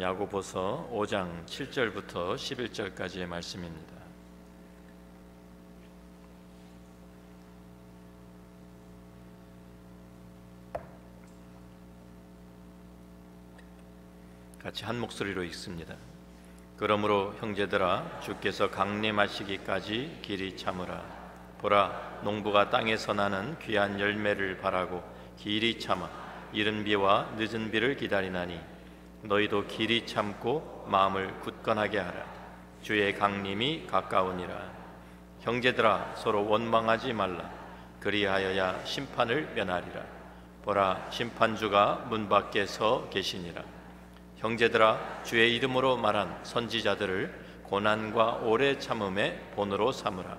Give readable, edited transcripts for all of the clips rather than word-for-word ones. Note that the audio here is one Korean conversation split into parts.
말씀 야고보서 5장 7절부터 11절까지의 말씀입니다. 같이 한 목소리로 읽습니다. 그러므로 형제들아, 주께서 강림하시기까지 길이 참으라. 보라, 농부가 땅에서 나는 귀한 열매를 바라고 길이 참아 이른 비와 늦은 비를 기다리나니 너희도 길이 참고 마음을 굳건하게 하라. 주의 강림이 가까우니라. 형제들아, 서로 원망하지 말라. 그리하여야 심판을 면하리라. 보라, 심판주가 문 밖에 서 계시니라. 형제들아, 주의 이름으로 말한 선지자들을 고난과 오래 참음의 본으로 삼으라.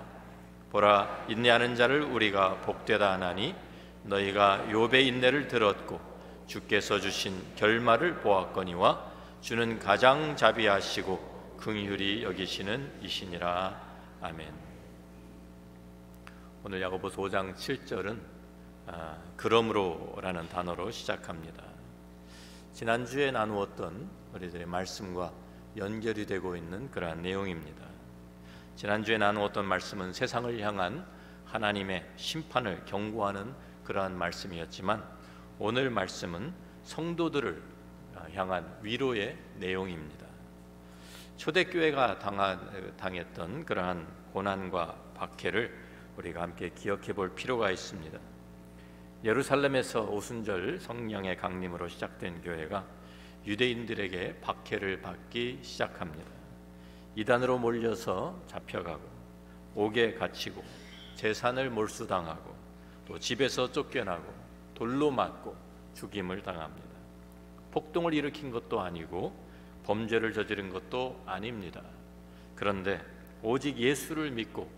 보라, 인내하는 자를 우리가 복되다 하나니 너희가 욥의 인내를 들었고 주께서 주신 결말을 보았거니와 주는 가장 자비하시고 긍휼히 여기시는 이시니라. 아멘. 오늘 야고보서 5장 7절은 그러므로라는 단어로 시작합니다. 지난주에 나누었던 우리들의 말씀과 연결이 되고 있는 그러한 내용입니다. 지난주에 나누었던 말씀은 세상을 향한 하나님의 심판을 경고하는 그러한 말씀이었지만 오늘 말씀은 성도들을 향한 위로의 내용입니다. 초대교회가 당했던 그러한 고난과 박해를 우리가 함께 기억해 볼 필요가 있습니다. 예루살렘에서 오순절 성령의 강림으로 시작된 교회가 유대인들에게 박해를 받기 시작합니다. 이단으로 몰려서 잡혀가고 옥에 갇히고 재산을 몰수당하고 또 집에서 쫓겨나고 돌로 맞고 죽임을 당합니다. 폭동을 일으킨 것도 아니고 범죄를 저지른 것도 아닙니다. 그런데 오직 예수를 믿고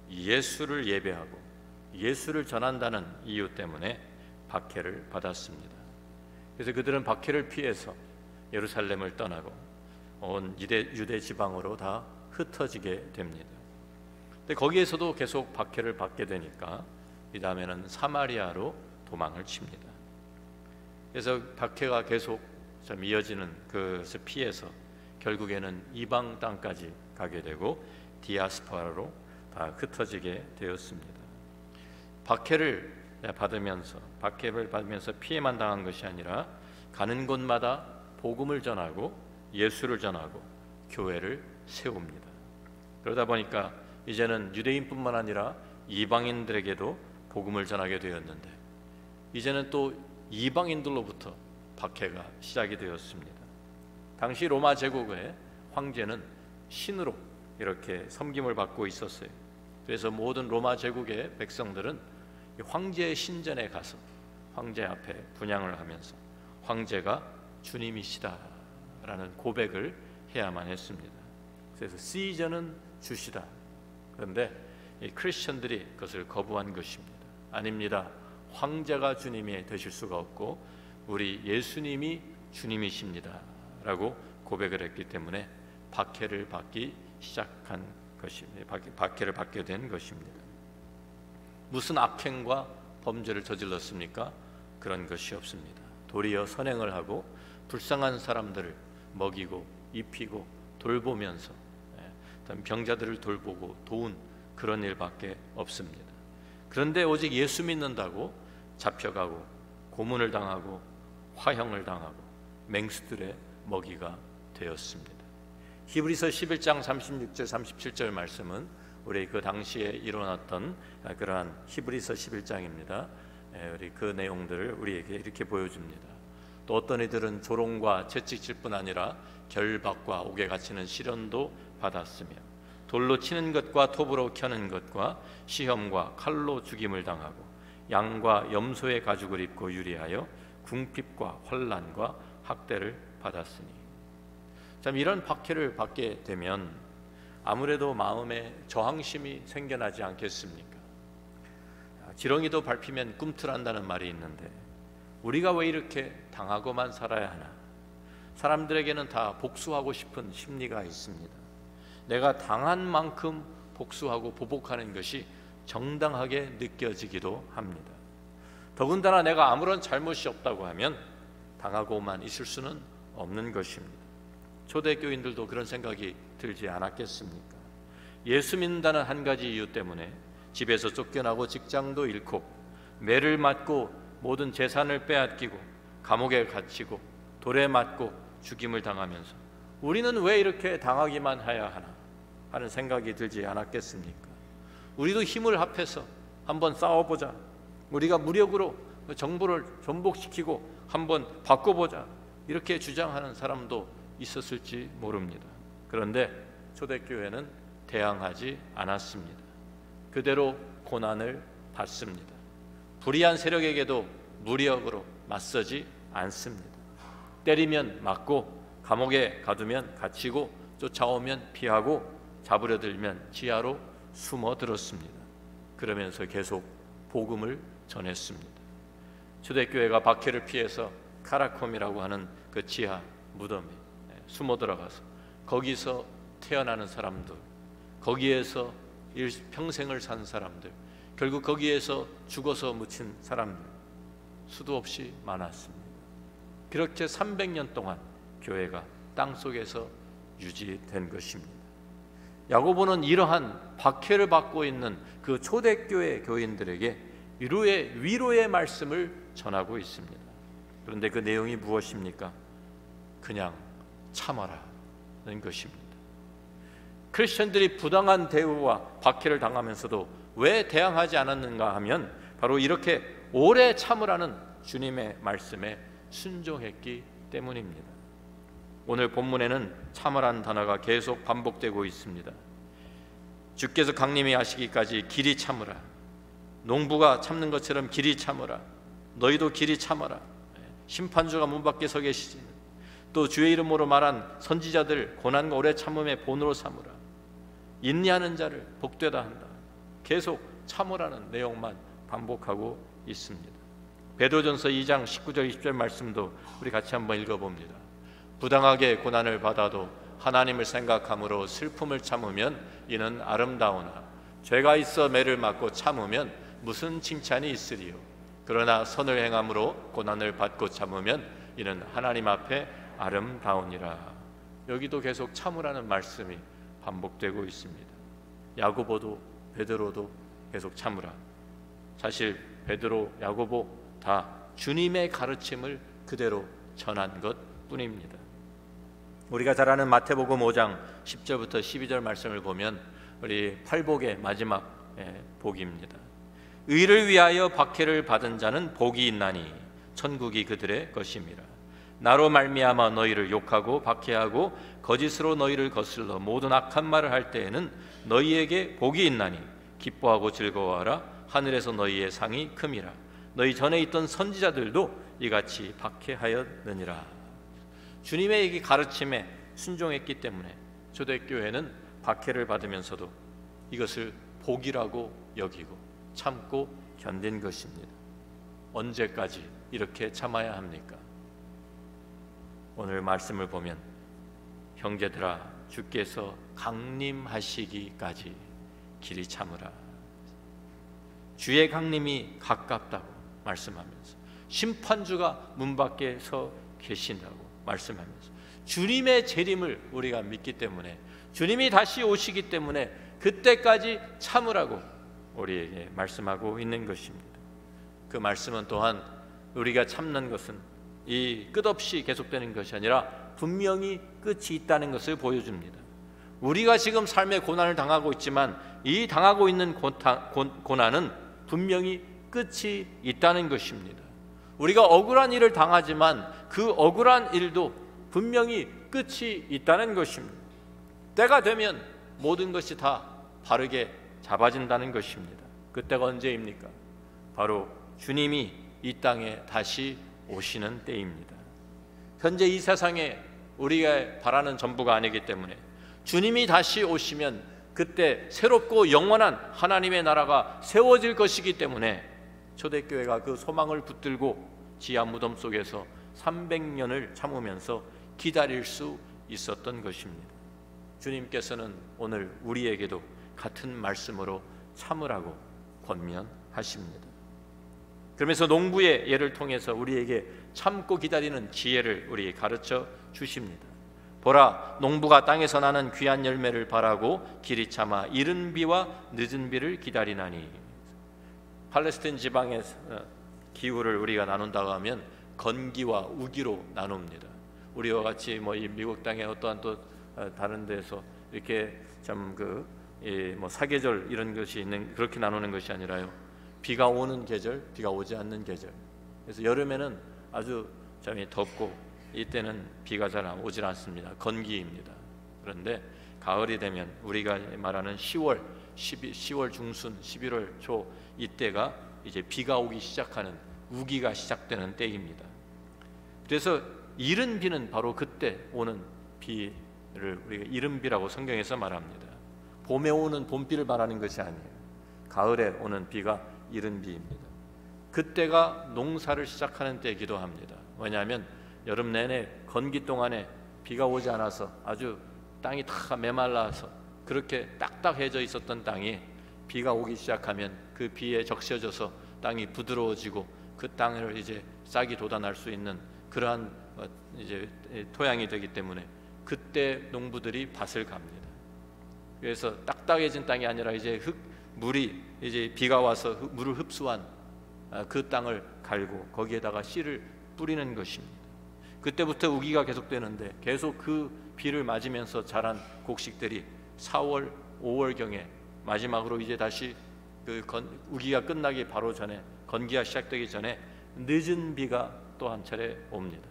예수를 예배하고 예수를 전한다는 이유 때문에 박해를 받았습니다. 그래서 그들은 박해를 피해서 예루살렘을 떠나고 온 유대 지방으로 다 흩어지게 됩니다. 근데 거기에서도 계속 박해를 받게 되니까 이 다음에는 사마리아로 도망을 칩니다. 그래서 박해가 계속 좀 이어지는 그것을 피해서 결국에는 이방 땅까지 가게 되고 디아스포라로 다 흩어지게 되었습니다. 박해를 받으면서 피해만 당한 것이 아니라 가는 곳마다 복음을 전하고 예수를 전하고 교회를 세웁니다. 그러다 보니까 이제는 유대인뿐만 아니라 이방인들에게도 복음을 전하게 되었는데 이제는 또 이방인들로부터 박해가 시작이 되었습니다. 당시 로마 제국의 황제는 신으로 이렇게 섬김을 받고 있었어요. 그래서 모든 로마 제국의 백성들은 황제의 신전에 가서 황제 앞에 분향을 하면서 황제가 주님이시다라는 고백을 해야만 했습니다. 그래서 시저는 주시다. 그런데 이 크리스천들이 그것을 거부한 것입니다. 아닙니다. 황제가 주님이 되실 수가 없고 우리 예수님이 주님이십니다 라고 고백을 했기 때문에 박해를 받기 시작한 것입니다. 박해를 받게 된 것입니다. 무슨 악행과 범죄를 저질렀습니까? 그런 것이 없습니다. 도리어 선행을 하고 불쌍한 사람들을 먹이고 입히고 돌보면서 병자들을 돌보고 도운 그런 일밖에 없습니다. 그런데 오직 예수 믿는다고 잡혀가고 고문을 당하고 화형을 당하고 맹수들의 먹이가 되었습니다. 히브리서 11장 36절 37절 말씀은 우리 그 당시에 일어났던 그러한 히브리서 11장입니다. 우리 그 내용들을 우리에게 이렇게 보여줍니다. 또 어떤 이들은 조롱과 채찍질 뿐 아니라 결박과 옥에 갇히는 시련도 받았으며 돌로 치는 것과 톱으로 켜는 것과 시험과 칼로 죽임을 당하고 양과 염소의 가죽을 입고 유리하여 궁핍과 환난과 학대를 받았으니. 참 이런 박해를 받게 되면 아무래도 마음에 저항심이 생겨나지 않겠습니까? 지렁이도 밟히면 꿈틀한다는 말이 있는데 우리가 왜 이렇게 당하고만 살아야 하나? 사람들에게는 다 복수하고 싶은 심리가 있습니다. 내가 당한 만큼 복수하고 보복하는 것이 정당하게 느껴지기도 합니다. 더군다나 내가 아무런 잘못이 없다고 하면 당하고만 있을 수는 없는 것입니다. 초대교인들도 그런 생각이 들지 않았겠습니까? 예수 믿는다는 한 가지 이유 때문에 집에서 쫓겨나고 직장도 잃고 매를 맞고 모든 재산을 빼앗기고 감옥에 갇히고 돌에 맞고 죽임을 당하면서 우리는 왜 이렇게 당하기만 해야 하나 하는 생각이 들지 않았겠습니까? 우리도 힘을 합해서 한번 싸워보자, 우리가 무력으로 정부를 전복시키고 한번 바꿔보자, 이렇게 주장하는 사람도 있었을지 모릅니다. 그런데 초대교회는 대항하지 않았습니다. 그대로 고난을 받습니다. 불의한 세력에게도 무력으로 맞서지 않습니다. 때리면 맞고 감옥에 가두면 갇히고 쫓아오면 피하고 잡으려 들면 지하로 숨어들었습니다. 그러면서 계속 복음을 전했습니다. 초대교회가 박해를 피해서 카라콤이라고 하는 그 지하 무덤에 숨어 들어가서 거기서 태어나는 사람들, 거기에서 평생을 산 사람들, 결국 거기에서 죽어서 묻힌 사람들 수도 없이 많았습니다. 그렇게 300년 동안 교회가 땅속에서 유지된 것입니다. 야고보는 이러한 박해를 받고 있는 그 초대교회 교인들에게 위로의 말씀을 전하고 있습니다. 그런데 그 내용이 무엇입니까? 그냥 참아라는 것입니다. 크리스천들이 부당한 대우와 박해를 당하면서도 왜 대항하지 않았는가 하면 바로 이렇게 오래 참으라는 주님의 말씀에 순종했기 때문입니다. 오늘 본문에는 참으라는 단어가 계속 반복되고 있습니다. 주께서 강림히 하시기까지 길이 참으라. 농부가 참는 것처럼 길이 참으라. 너희도 길이 참아라. 심판주가 문 밖에 서 계시지. 또 주의 이름으로 말한 선지자들 고난과 오래 참음의 본으로 삼으라. 인내하는 자를 복되다 한다. 계속 참으라는 내용만 반복하고 있습니다. 베드로전서 2장 19절 20절 말씀도 우리 같이 한번 읽어봅니다. 부당하게 고난을 받아도 하나님을 생각함으로 슬픔을 참으면 이는 아름다우나 죄가 있어 매를 맞고 참으면 무슨 칭찬이 있으리요. 그러나 선을 행함으로 고난을 받고 참으면 이는 하나님 앞에 아름다우니라. 여기도 계속 참으라는 말씀이 반복되고 있습니다. 야고보도 베드로도 계속 참으라. 사실 베드로, 야고보 다 주님의 가르침을 그대로 전한 것뿐입니다. 우리가 잘 아는 마태복음 5장 10절부터 12절 말씀을 보면 우리 팔복의 마지막 복입니다. 의를 위하여 박해를 받은 자는 복이 있나니 천국이 그들의 것임이라. 나로 말미암아 너희를 욕하고 박해하고 거짓으로 너희를 거슬러 모든 악한 말을 할 때에는 너희에게 복이 있나니 기뻐하고 즐거워하라. 하늘에서 너희의 상이 큼이라. 너희 전에 있던 선지자들도 이같이 박해하였느니라. 주님의 이 가르침에 순종했기 때문에 초대교회는 박해를 받으면서도 이것을 복이라고 여기고 참고 견딘 것입니다. 언제까지 이렇게 참아야 합니까? 오늘 말씀을 보면 형제들아 주께서 강림하시기까지 길이 참으라. 주의 강림이 가깝다고 말씀하면서 심판주가 문 밖에 서 계신다고 말씀하면서 주님의 재림을 우리가 믿기 때문에 주님이 다시 오시기 때문에 그때까지 참으라고 우리에게 말씀하고 있는 것입니다. 그 말씀은 또한 우리가 참는 것은 이 끝없이 계속되는 것이 아니라 분명히 끝이 있다는 것을 보여줍니다. 우리가 지금 삶의 고난을 당하고 있지만 이 당하고 있는 고난은 분명히 끝이 있다는 것입니다. 우리가 억울한 일을 당하지만 그 억울한 일도 분명히 끝이 있다는 것입니다. 때가 되면 모든 것이 다 바르게 잡아진다는 것입니다. 그때가 언제입니까? 바로 주님이 이 땅에 다시 오시는 때입니다. 현재 이 세상에 우리가 바라는 전부가 아니기 때문에 주님이 다시 오시면 그때 새롭고 영원한 하나님의 나라가 세워질 것이기 때문에 초대교회가 그 소망을 붙들고 지하 무덤 속에서 300년을 참으면서 기다릴 수 있었던 것입니다. 주님께서는 오늘 우리에게도 같은 말씀으로 참으라고 권면하십니다. 그러면서 농부의 예를 통해서 우리에게 참고 기다리는 지혜를 우리에게 가르쳐 주십니다. 보라, 농부가 땅에서 나는 귀한 열매를 바라고 길이 참아 이른 비와 늦은 비를 기다리나니. 팔레스타인 지방의 기후를 우리가 나눈다고 하면 건기와 우기로 나눕니다. 우리와 같이 이 미국 땅에 어떠한 또 다른 데서 이렇게 참 사계절 이런 것이 있는, 그렇게 나누는 것이 아니라요, 비가 오는 계절, 비가 오지 않는 계절. 그래서 여름에는 아주 참 덥고 이때는 비가 잘 오질 않습니다. 건기입니다. 그런데 가을이 되면 우리가 말하는 10월 중순, 11월 초, 이때가 이제 비가 오기 시작하는, 우기가 시작되는 때입니다. 그래서 이른 비는 바로 그때 오는 비를 우리가 이른 비라고 성경에서 말합니다. 봄에 오는 봄비를 말하는 것이 아니에요. 가을에 오는 비가 이른 비입니다. 그때가 농사를 시작하는 때이기도 합니다. 왜냐하면 여름 내내 건기 동안에 비가 오지 않아서 아주 땅이 다 메말라서 그렇게 딱딱해져 있었던 땅이 비가 오기 시작하면 그 비에 적셔져서 땅이 부드러워지고 그 땅을 이제 싹이 돋아날 수 있는 그러한 이제 토양이 되기 때문에 그때 농부들이 밭을 갑니다. 그래서 딱딱해진 땅이 아니라 이제 물이 이제 비가 와서 물을 흡수한 그 땅을 갈고 거기에다가 씨를 뿌리는 것입니다. 그때부터 우기가 계속되는데 계속 그 비를 맞으면서 자란 곡식들이 4월, 5월경에 마지막으로 이제 다시 우기가 끝나기 바로 전에, 건기가 시작되기 전에 늦은 비가 또 한 차례 옵니다.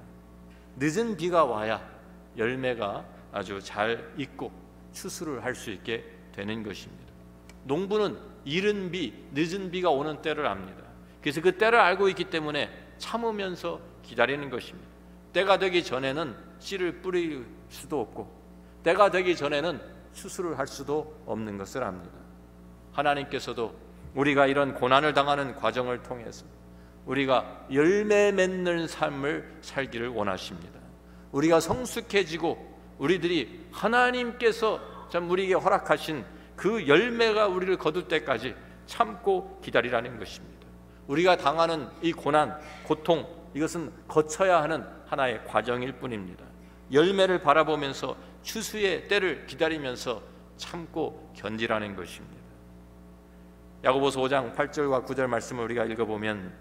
늦은 비가 와야 열매가 아주 잘 익고 추수를 할 수 있게 되는 것입니다. 농부는 이른 비, 늦은 비가 오는 때를 압니다. 그래서 그 때를 알고 있기 때문에 참으면서 기다리는 것입니다. 때가 되기 전에는 씨를 뿌릴 수도 없고 때가 되기 전에는 추수를 할 수도 없는 것을 압니다. 하나님께서도 우리가 이런 고난을 당하는 과정을 통해서 우리가 열매 맺는 삶을 살기를 원하십니다. 우리가 성숙해지고 우리들이 하나님께서 참 우리에게 허락하신 그 열매가 우리를 거둘 때까지 참고 기다리라는 것입니다. 우리가 당하는 이 고난, 고통, 이것은 거쳐야 하는 하나의 과정일 뿐입니다. 열매를 바라보면서 추수의 때를 기다리면서 참고 견디라는 것입니다. 야고보서 5장 8절과 9절 말씀을 우리가 읽어보면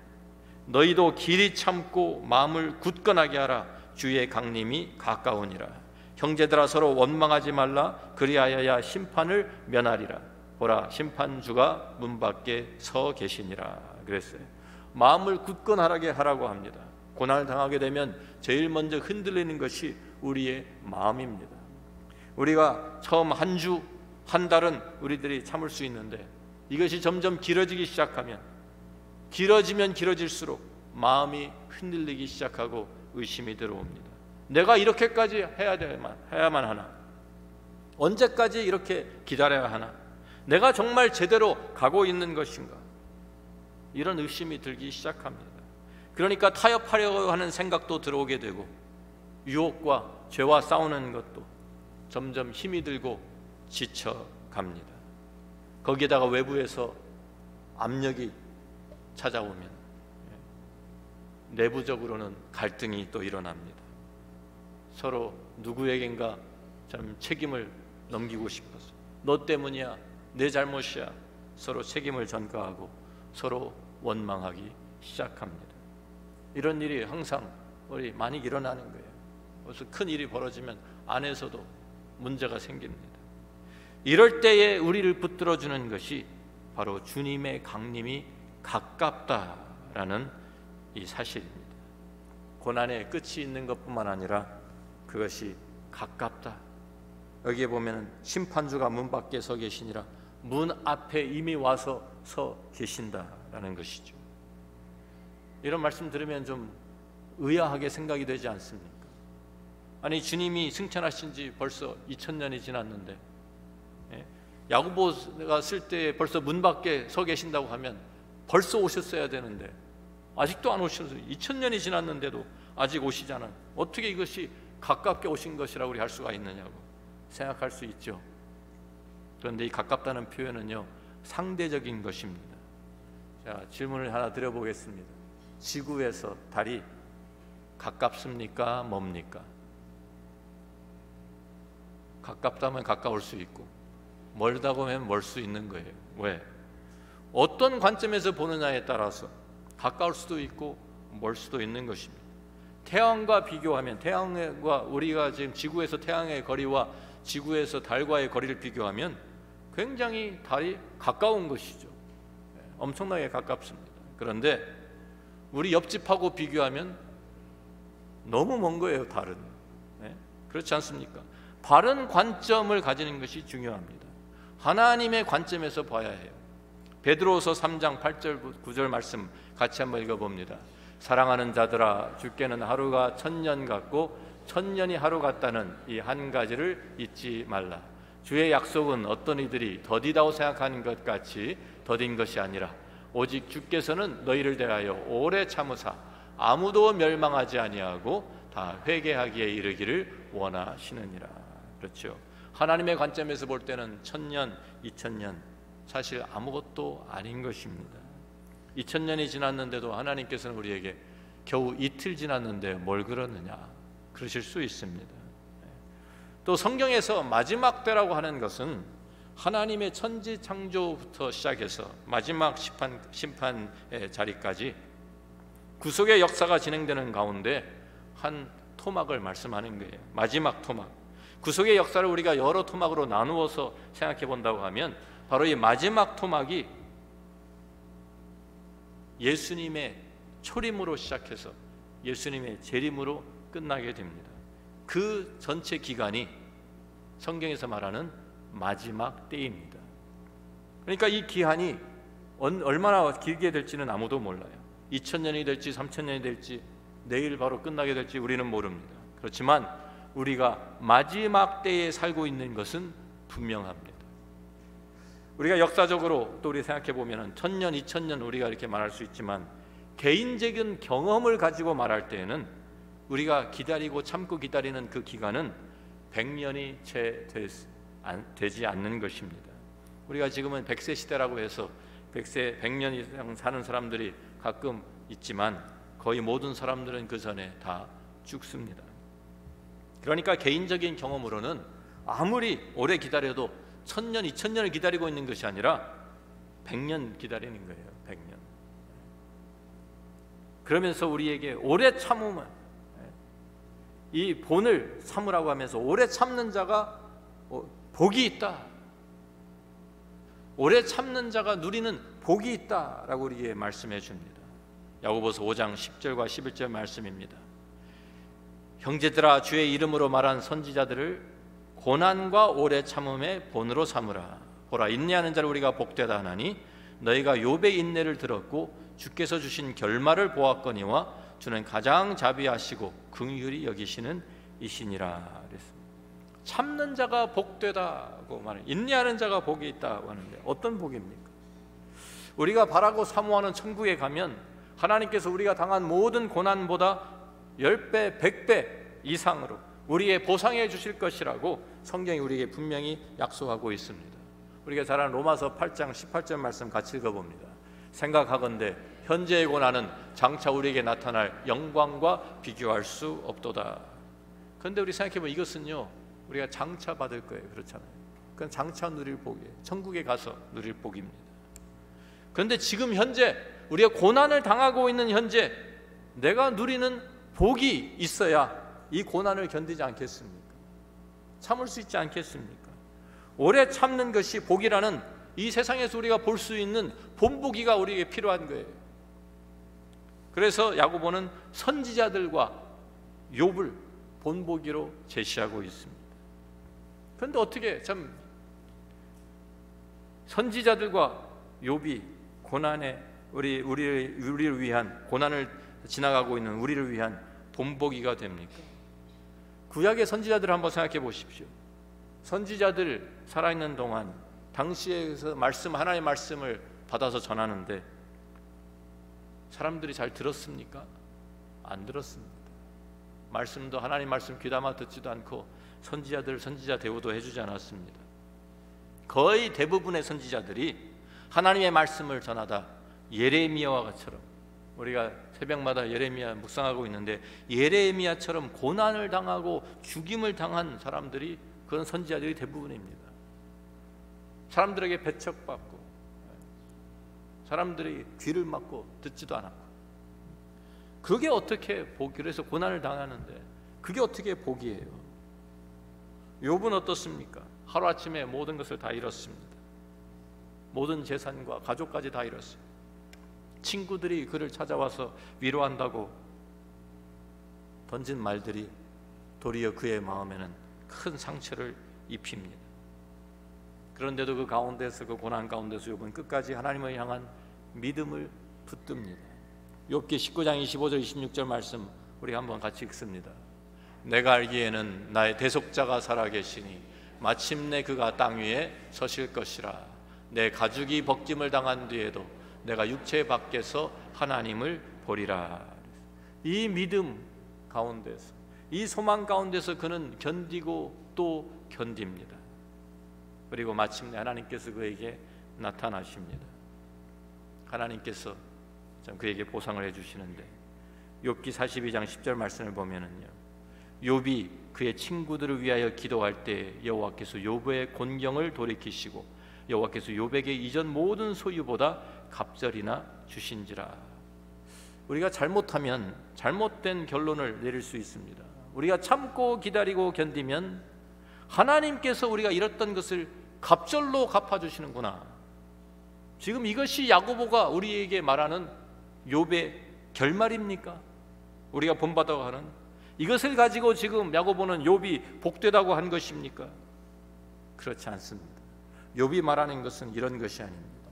너희도 길이 참고 마음을 굳건하게 하라. 주의 강림이 가까우니라. 형제들아 서로 원망하지 말라. 그리하여야 심판을 면하리라. 보라 심판주가 문 밖에 서 계시니라. 그랬어요. 마음을 굳건하게 하라고 합니다. 고난을 당하게 되면 제일 먼저 흔들리는 것이 우리의 마음입니다. 우리가 처음 한 주, 한 달은 우리들이 참을 수 있는데 이것이 점점 길어지기 시작하면 길어지면 길어질수록 마음이 흔들리기 시작하고 의심이 들어옵니다. 내가 이렇게까지 해야만 하나? 언제까지 이렇게 기다려야 하나? 내가 정말 제대로 가고 있는 것인가? 이런 의심이 들기 시작합니다. 그러니까 타협하려고 하는 생각도 들어오게 되고 유혹과 죄와 싸우는 것도 점점 힘이 들고 지쳐갑니다. 거기에다가 외부에서 압력이 찾아오면 내부적으로는 갈등이 또 일어납니다. 서로 누구에겐가 좀 책임을 넘기고 싶어서 너 때문이야, 내 잘못이야, 서로 책임을 전가하고 서로 원망하기 시작합니다. 이런 일이 항상 우리 많이 일어나는 거예요. 그래서 큰 일이 벌어지면 안에서도 문제가 생깁니다. 이럴 때에 우리를 붙들어주는 것이 바로 주님의 강림이 가깝다라는 이 사실입니다. 고난의 끝이 있는 것뿐만 아니라 그것이 가깝다. 여기에 보면 심판주가 문 밖에 서 계시니라. 문 앞에 이미 와서 서 계신다라는 것이죠. 이런 말씀 들으면 좀 의아하게 생각이 되지 않습니까? 아니 주님이 승천하신 지 벌써 2000년이 지났는데 야고보가 쓸 때 벌써 문 밖에 서 계신다고 하면 벌써 오셨어야 되는데 아직도 안 오셔서 2000년이 지났는데도 아직 오시지 않은, 어떻게 이것이 가깝게 오신 것이라고 우리 할 수가 있느냐고 생각할 수 있죠. 그런데 이 가깝다는 표현은요 상대적인 것입니다. 자, 질문을 하나 드려보겠습니다. 지구에서 달이 가깝습니까? 멉니까? 가깝다면 가까울 수 있고 멀다고 하면 멀 수 있는 거예요. 왜? 어떤 관점에서 보느냐에 따라서 가까울 수도 있고 멀 수도 있는 것입니다. 태양과 비교하면, 태양과 우리가 지금 지구에서 태양의 거리와 지구에서 달과의 거리를 비교하면 굉장히 달이 가까운 것이죠. 엄청나게 가깝습니다. 그런데 우리 옆집하고 비교하면 너무 먼 거예요, 달은. 그렇지 않습니까? 바른 관점을 가지는 것이 중요합니다. 하나님의 관점에서 봐야 해요. 베드로서 3장 8절 9절 말씀 같이 한번 읽어봅니다. 사랑하는 자들아, 주께는 하루가 1000년 같고 1000년이 하루 같다는 이 한 가지를 잊지 말라. 주의 약속은 어떤 이들이 더디다고 생각하는 것 같이 더딘 것이 아니라 오직 주께서는 너희를 대하여 오래 참으사 아무도 멸망하지 아니하고 다 회개하기에 이르기를 원하시느니라. 그렇죠. 하나님의 관점에서 볼 때는 1000년, 2000년 사실 아무것도 아닌 것입니다. 2000년이 지났는데도 하나님께서는 우리에게 겨우 이틀 지났는데 뭘 그러느냐 그러실 수 있습니다. 또 성경에서 마지막 때라고 하는 것은 하나님의 천지 창조부터 시작해서 마지막 심판의 자리까지 구속의 역사가 진행되는 가운데 한 토막을 말씀하는 거예요. 마지막 토막. 구속의 역사를 우리가 여러 토막으로 나누어서 생각해 본다고 하면 바로 이 마지막 토막이 예수님의 초림으로 시작해서 예수님의 재림으로 끝나게 됩니다. 그 전체 기간이 성경에서 말하는 마지막 때입니다. 그러니까 이 기한이 얼마나 길게 될지는 아무도 몰라요. 2000년이 될지 3000년이 될지 내일 바로 끝나게 될지 우리는 모릅니다. 그렇지만 우리가 마지막 때에 살고 있는 것은 분명합니다. 우리가 역사적으로 또 우리 생각해 보면 1000년, 2000년 우리가 이렇게 말할 수 있지만 개인적인 경험을 가지고 말할 때에는 우리가 기다리고 참고 기다리는 그 기간은 100년이 채 되지 않는 것입니다. 우리가 지금은 100세 시대라고 해서 100년 이상 사는 사람들이 가끔 있지만 거의 모든 사람들은 그 전에 다 죽습니다. 그러니까 개인적인 경험으로는 아무리 오래 기다려도 1000년, 2000년을 기다리고 있는 것이 아니라 100년 기다리는 거예요. 100년. 그러면서 우리에게 오래 참으면 이 본을 삼으라고 하면서 오래 참는 자가 복이 있다. 오래 참는 자가 누리는 복이 있다라고 우리에게 말씀해 줍니다. 야고보서 5장 10절과 11절 말씀입니다. 형제들아, 주의 이름으로 말한 선지자들을 고난과 오래 참음의 본으로 삼으라. 보라, 인내하는 자를 우리가 복되다 하나니 너희가 욥의 인내를 들었고 주께서 주신 결말을 보았거니와 주는 가장 자비하시고 긍휼히 여기시는 이시니라. 그랬습니다. 참는 자가 복되다고 말해요. 인내하는 자가 복이 있다고 하는데 어떤 복입니까? 우리가 바라고 사모하는 천국에 가면 하나님께서 우리가 당한 모든 고난보다 10배, 100배 이상으로 우리의 보상해 주실 것이라고 성경이 우리에게 분명히 약속하고 있습니다. 우리가 잘 아는 로마서 8장 18절 말씀 같이 읽어봅니다. 생각하건대 현재의 고난은 장차 우리에게 나타날 영광과 비교할 수 없도다. 그런데 우리 생각해보면 이것은요 우리가 장차 받을 거예요. 그렇잖아요. 그건 장차 누릴 복이에요. 천국에 가서 누릴 복입니다. 그런데 지금 현재 우리가 고난을 당하고 있는 현재 내가 누리는 복이 있어야 이 고난을 견디지 않겠습니까? 참을 수 있지 않겠습니까? 오래 참는 것이 복이라는 이 세상에서 우리가 볼 수 있는 본보기가 우리에게 필요한 거예요. 그래서 야고보는 선지자들과 욥을 본보기로 제시하고 있습니다. 그런데 어떻게 참 선지자들과 욥이 고난에 우리를 위한 고난을 지나가고 있는 우리를 위한 본보기가 됩니까? 구약의 선지자들을 한번 생각해 보십시오. 선지자들 살아있는 동안 당시에서 하나님의 말씀을 받아서 전하는데 사람들이 잘 들었습니까? 안 들었습니다. 말씀도 하나님 말씀 귀담아 듣지도 않고 선지자 대우도 해주지 않았습니다. 거의 대부분의 선지자들이 하나님의 말씀을 전하다 예레미야와처럼 우리가 새벽마다 예레미야 묵상하고 있는데 예레미야처럼 고난을 당하고 죽임을 당한 사람들이 그건 선지자들이 대부분입니다. 사람들에게 배척받고 사람들이 귀를 막고 듣지도 않았고, 그게 어떻게 복이, 그래서 고난을 당하는데 그게 어떻게 복이에요? 욥은 어떻습니까? 하루아침에 모든 것을 다 잃었습니다. 모든 재산과 가족까지 다 잃었어요. 친구들이 그를 찾아와서 위로한다고 던진 말들이 도리어 그의 마음에는 큰 상처를 입힙니다. 그런데도 그 가운데서, 그 고난 가운데서 욥은 끝까지 하나님을 향한 믿음을 붙듭니다. 욥기 19장 25절 26절 말씀 우리 한번 같이 읽습니다. 내가 알기에는 나의 대속자가 살아계시니 마침내 그가 땅 위에 서실 것이라. 내 가죽이 벗김을 당한 뒤에도 내가 육체 밖에서 하나님을 보리라. 이 믿음 가운데서, 이 소망 가운데서 그는 견디고 또 견딥니다. 그리고 마침내 하나님께서 그에게 나타나십니다. 하나님께서 그에게 보상을 해주시는데, 욥기 42장 10절 말씀을 보면은요, 욥이 그의 친구들을 위하여 기도할 때 여호와께서 욥의 곤경을 돌이키시고 여호와께서 욥에게 이전 모든 소유보다 갑절이나 주신지라. 우리가 잘못하면 잘못된 결론을 내릴 수 있습니다. 우리가 참고 기다리고 견디면 하나님께서 우리가 잃었던 것을 갑절로 갚아주시는구나. 지금 이것이 야고보가 우리에게 말하는 욥의 결말입니까? 우리가 본받아야 하는 이것을 가지고 지금 야고보는 욥이 복되다고 한 것입니까? 그렇지 않습니다. 욥이 말하는 것은 이런 것이 아닙니다.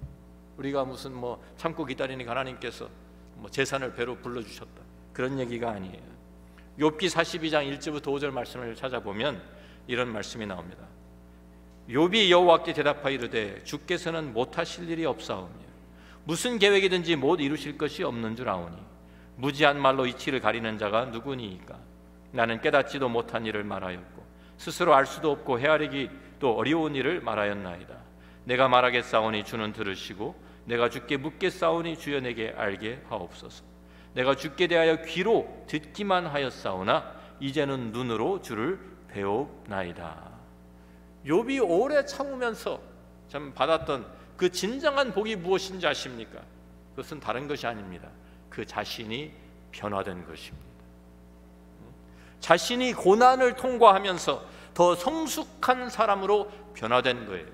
우리가 무슨 참고 기다리니까 하나님께서 재산을 배로 불러주셨다, 그런 얘기가 아니에요. 욥기 42장 1절부터 5절 말씀을 찾아보면 이런 말씀이 나옵니다. 욥이 여호와께 대답하여 이르되 주께서는 못하실 일이 없사오며 무슨 계획이든지 못 이루실 것이 없는 줄 아오니 무지한 말로 이치를 가리는 자가 누구니이까. 나는 깨닫지도 못한 일을 말하였고 스스로 알 수도 없고 헤아리기도 어려운 일을 말하였나이다. 내가 말하겠사오니 주는 들으시고 내가 주께 묻겠사오니 주여 내게 알게 하옵소서. 내가 주께 대하여 귀로 듣기만 하였사오나 이제는 눈으로 주를 배웁나이다. 욥이 오래 참으면서 참 받았던 그 진정한 복이 무엇인지 아십니까? 그것은 다른 것이 아닙니다. 그 자신이 변화된 것입니다. 자신이 고난을 통과하면서 더 성숙한 사람으로 변화된 거예요.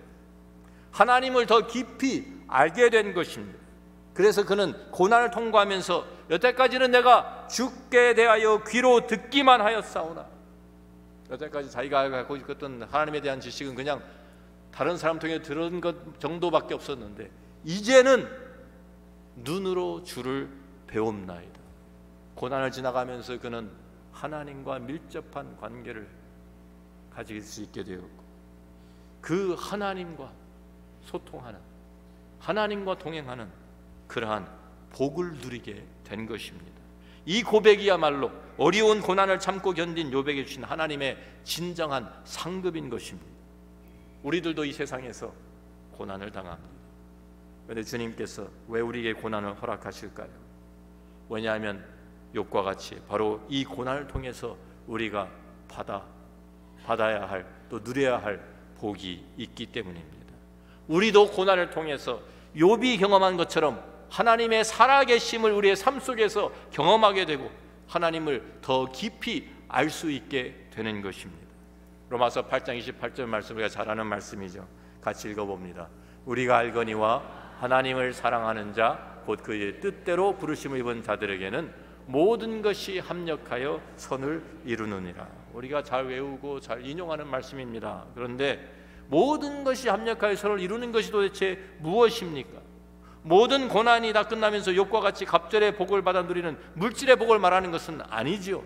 하나님을 더 깊이 알게 된 것입니다. 그래서 그는 고난을 통과하면서 여태까지는 내가 주께 대하여 귀로 듣기만 하였사오나, 여태까지 자기가 갖고 있었던 하나님에 대한 지식은 그냥 다른 사람 통해 들은 것 정도밖에 없었는데 이제는 눈으로 주를 배웁나이다. 고난을 지나가면서 그는 하나님과 밀접한 관계를 가질 수 있게 되었고 그 하나님과 소통하는, 하나님과 동행하는 그러한 복을 누리게 된 것입니다. 이 고백이야말로 어려운 고난을 참고 견딘 욥에게 주신 하나님의 진정한 상급인 것입니다. 우리들도 이 세상에서 고난을 당합니다. 그런데 주님께서 왜 우리에게 고난을 허락하실까요? 왜냐하면 욥과 같이 바로 이 고난을 통해서 우리가 받아야 할, 또 누려야 할 복이 있기 때문입니다. 우리도 고난을 통해서 욥이 경험한 것처럼 하나님의 살아계심을 우리의 삶 속에서 경험하게 되고 하나님을 더 깊이 알 수 있게 되는 것입니다. 로마서 8장 28절 말씀, 우리가 잘 아는 말씀이죠. 같이 읽어봅니다. 우리가 알거니와 하나님을 사랑하는 자 곧 그의 뜻대로 부르심을 입은 자들에게는 모든 것이 합력하여 선을 이루느니라. 우리가 잘 외우고 잘 인용하는 말씀입니다. 그런데 모든 것이 합력하여 선을 이루는 것이 도대체 무엇입니까? 모든 고난이 다 끝나면서 욥과 같이 갑절의 복을 받아 누리는 물질의 복을 말하는 것은 아니지요.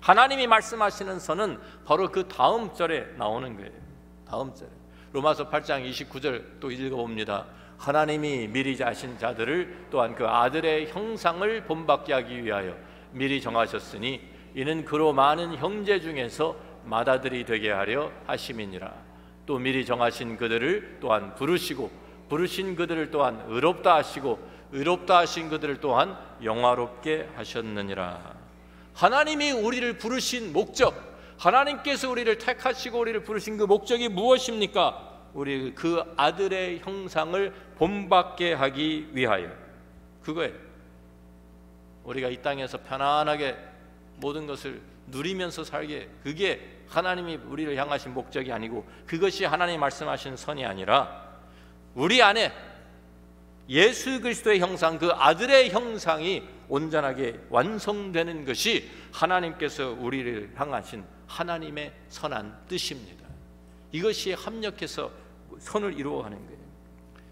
하나님이 말씀하시는 선은 바로 그 다음 절에 나오는 거예요. 다음 절에 로마서 8장 29절 또 읽어봅니다. 하나님이 미리 아신 자들을 또한 그 아들의 형상을 본받게 하기 위하여 미리 정하셨으니 이는 그로 많은 형제 중에서 맏아들이 되게 하려 하심이니라. 또 미리 정하신 그들을 또한 부르시고 부르신 그들을 또한 의롭다 하시고 의롭다 하신 그들을 또한 영화롭게 하셨느니라. 하나님이 우리를 부르신 목적, 하나님께서 우리를 택하시고 우리를 부르신 그 목적이 무엇입니까? 우리 그 아들의 형상을 본받게 하기 위하여. 그거예요. 우리가 이 땅에서 편안하게 모든 것을 누리면서 살게, 그게 하나님이 우리를 향하신 목적이 아니고, 그것이 하나님이 말씀하신 선이 아니라 우리 안에 예수 그리스도의 형상, 그 아들의 형상이 온전하게 완성되는 것이 하나님께서 우리를 향하신 하나님의 선한 뜻입니다. 이것이 합력해서 선을 이루어가는 거예요.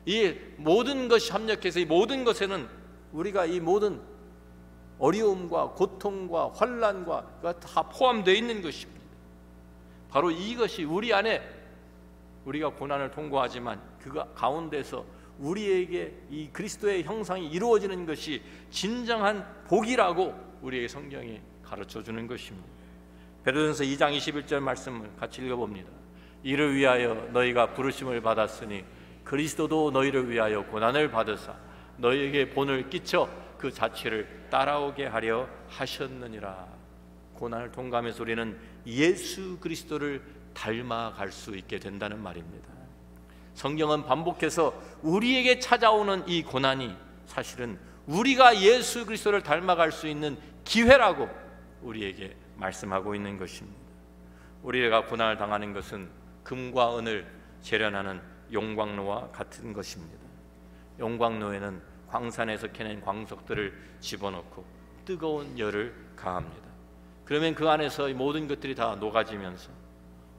이 모든 것이 합력해서 이 모든 것에는 우리가 이 모든 어려움과 고통과 환난과 다 포함되어 있는 것입니다. 바로 이것이 우리 안에, 우리가 고난을 통과하지만 그 가운데서 우리에게 이 그리스도의 형상이 이루어지는 것이 진정한 복이라고 우리에게 성경이 가르쳐주는 것입니다. 베드로전서 2장 21절 말씀을 같이 읽어봅니다. 이를 위하여 너희가 부르심을 받았으니 그리스도도 너희를 위하여 고난을 받으사 너희에게 본을 끼쳐 그 자취를 따라오게 하려 하셨느니라. 고난을 통과하면서 우리는 예수 그리스도를 닮아갈 수 있게 된다는 말입니다. 성경은 반복해서 우리에게 찾아오는 이 고난이 사실은 우리가 예수 그리스도를 닮아갈 수 있는 기회라고 우리에게 말씀하고 있는 것입니다. 우리가 고난을 당하는 것은 금과 은을 재련하는 용광로와 같은 것입니다. 용광로에는 광산에서 캐낸 광석들을 집어넣고 뜨거운 열을 가합니다. 그러면 그 안에서 이 모든 것들이 다 녹아지면서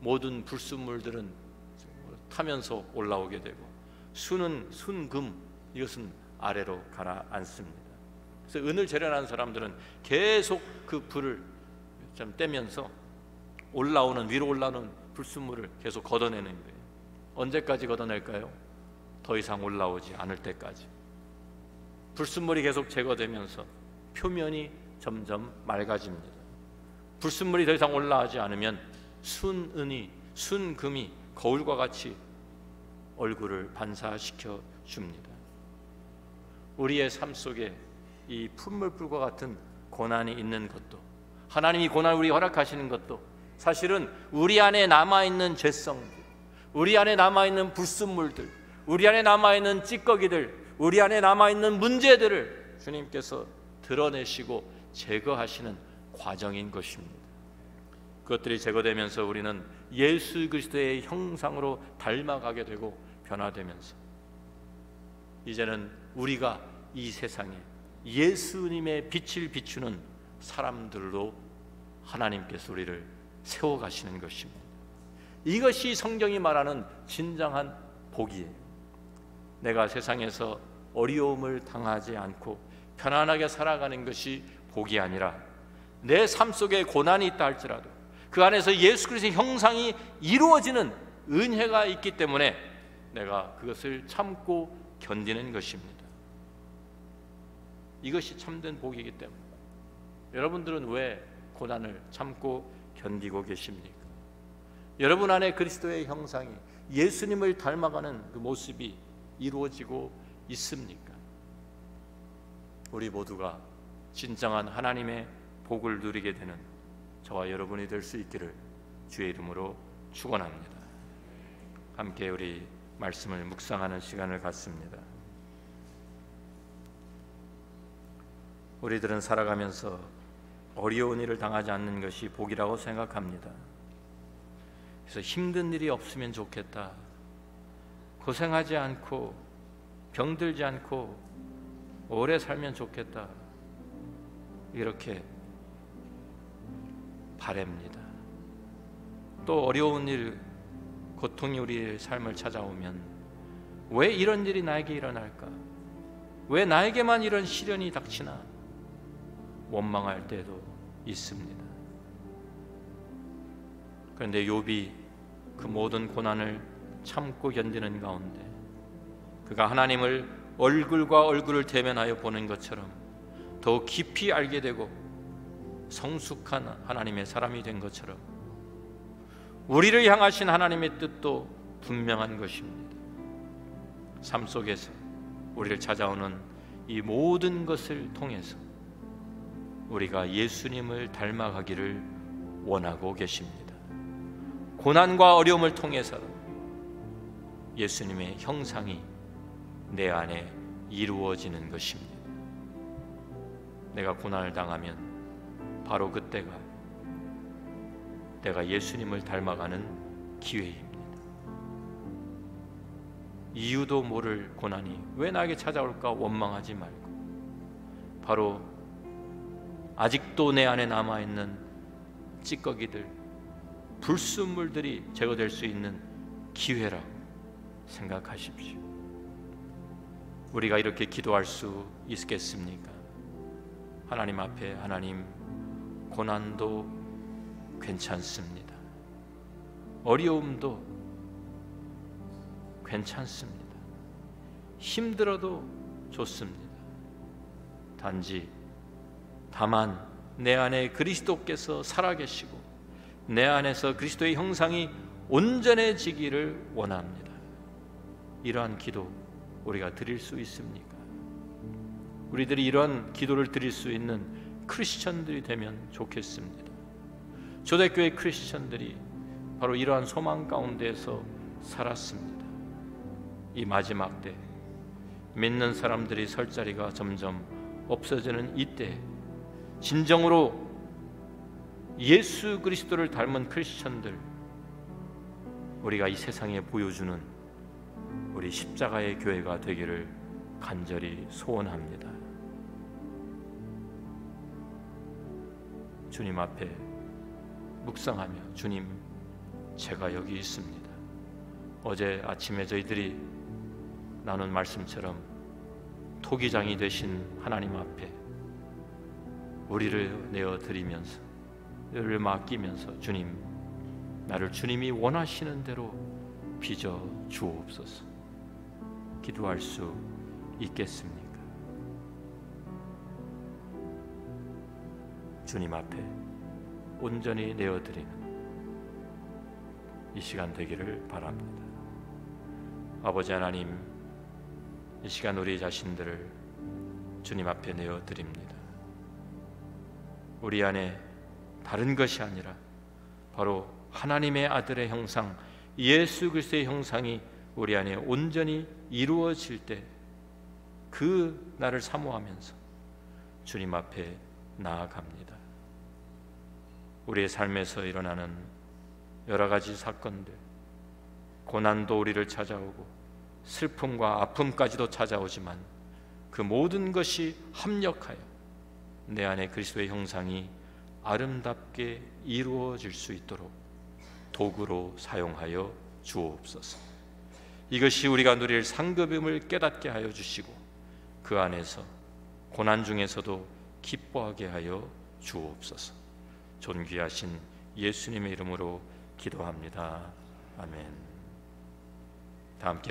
모든 불순물들은 타면서 올라오게 되고 순은 순금, 이것은 아래로 가라앉습니다. 그래서 은을 재련하는 사람들은 계속 그 불을 좀 떼면서 올라오는, 위로 올라오는 불순물을 계속 걷어내는 거예요. 언제까지 걷어낼까요? 더 이상 올라오지 않을 때까지. 불순물이 계속 제거되면서 표면이 점점 맑아집니다. 불순물이 더 이상 올라오지 않으면 순은이, 순금이 거울과 같이 얼굴을 반사시켜 줍니다. 우리의 삶 속에 이 풀물불과 같은 고난이 있는 것도, 하나님이 고난을 우리에게 허락하시는 것도 사실은 우리 안에 남아있는 죄성들, 우리 안에 남아있는 불순물들, 우리 안에 남아있는 찌꺼기들, 우리 안에 남아있는 문제들을 주님께서 드러내시고 제거하시는 과정인 것입니다. 그것들이 제거되면서 우리는 예수 그리스도의 형상으로 닮아가게 되고 변화되면서 이제는 우리가 이 세상에 예수님의 빛을 비추는 사람들로 하나님께서 우리를 세워가시는 것입니다. 이것이 성경이 말하는 진정한 복이에요. 내가 세상에서 어려움을 당하지 않고 편안하게 살아가는 것이 복이 아니라 내 삶 속에 고난이 있다 할지라도 그 안에서 예수 그리스도의 형상이 이루어지는 은혜가 있기 때문에 내가 그것을 참고 견디는 것입니다. 이것이 참된 복이기 때문에 여러분들은 왜 고난을 참고 견디고 계십니까? 여러분 안에 그리스도의 형상이, 예수님을 닮아가는 그 모습이 이루어지고 있습니까? 우리 모두가 진정한 하나님의 복을 누리게 되는 저와 여러분이 될 수 있기를 주의 이름으로 축원합니다. 함께 우리 말씀을 묵상하는 시간을 갖습니다. 우리들은 살아가면서 어려운 일을 당하지 않는 것이 복이라고 생각합니다. 그래서 힘든 일이 없으면 좋겠다, 고생하지 않고 병들지 않고 오래 살면 좋겠다, 이렇게 바랍니다. 또 어려운 일, 고통이 우리의 삶을 찾아오면 왜 이런 일이 나에게 일어날까? 왜 나에게만 이런 시련이 닥치나? 원망할 때도 있습니다. 그런데 욥이 그 모든 고난을 참고 견디는 가운데 그가 하나님을 얼굴과 얼굴을 대면하여 보는 것처럼 더 깊이 알게 되고 성숙한 하나님의 사람이 된 것처럼 우리를 향하신 하나님의 뜻도 분명한 것입니다. 삶 속에서 우리를 찾아오는 이 모든 것을 통해서 우리가 예수님을 닮아가기를 원하고 계십니다. 고난과 어려움을 통해서라도 예수님의 형상이 내 안에 이루어지는 것입니다. 내가 고난을 당하면 바로 그때가 내가 예수님을 닮아가는 기회입니다. 이유도 모를 고난이 왜 나에게 찾아올까 원망하지 말고, 바로 아직도 내 안에 남아있는 찌꺼기들, 불순물들이 제거될 수 있는 기회라고 생각하십시오. 우리가 이렇게 기도할 수 있겠습니까? 하나님 앞에, 하나님, 고난도 괜찮습니다. 어려움도 괜찮습니다. 힘들어도 좋습니다. 다만 내 안에 그리스도께서 살아계시고 내 안에서 그리스도의 형상이 온전해지기를 원합니다. 이러한 기도 우리가 드릴 수 있습니까? 우리들이 이러한 기도를 드릴 수 있는 크리스천들이 되면 좋겠습니다. 초대교회 크리스천들이 바로 이러한 소망 가운데에서 살았습니다. 이 마지막 때 믿는 사람들이 설 자리가 점점 없어지는 이때 진정으로 예수 그리스도를 닮은 크리스천들, 우리가 이 세상에 보여주는 우리 십자가의 교회가 되기를 간절히 소원합니다. 주님 앞에 묵상하며, 주님, 제가 여기 있습니다. 어제 아침에 저희들이 나눈 말씀처럼 토기장이 되신 하나님 앞에 우리를 내어드리면서, 우리를 맡기면서, 주님, 나를 주님이 원하시는 대로 빚어 주옵소서 기도할 수 있겠습니까? 주님 앞에 온전히 내어드리는 이 시간 되기를 바랍니다. 아버지 하나님, 이 시간 우리 자신들을 주님 앞에 내어드립니다. 우리 안에 다른 것이 아니라 바로 하나님의 아들의 형상, 예수 그리스도의 형상이 우리 안에 온전히 이루어질 때 그 나를 사모하면서 주님 앞에 나아갑니다. 우리의 삶에서 일어나는 여러 가지 사건들, 고난도 우리를 찾아오고 슬픔과 아픔까지도 찾아오지만 그 모든 것이 합력하여 내 안에 그리스도의 형상이 아름답게 이루어질 수 있도록 도구로 사용하여 주옵소서. 이것이 우리가 누릴 상급임을 깨닫게 하여 주시고 그 안에서 고난 중에서도 기뻐하게 하여 주옵소서. 존귀하신 예수님의 이름으로 기도합니다. 아멘. 다 함께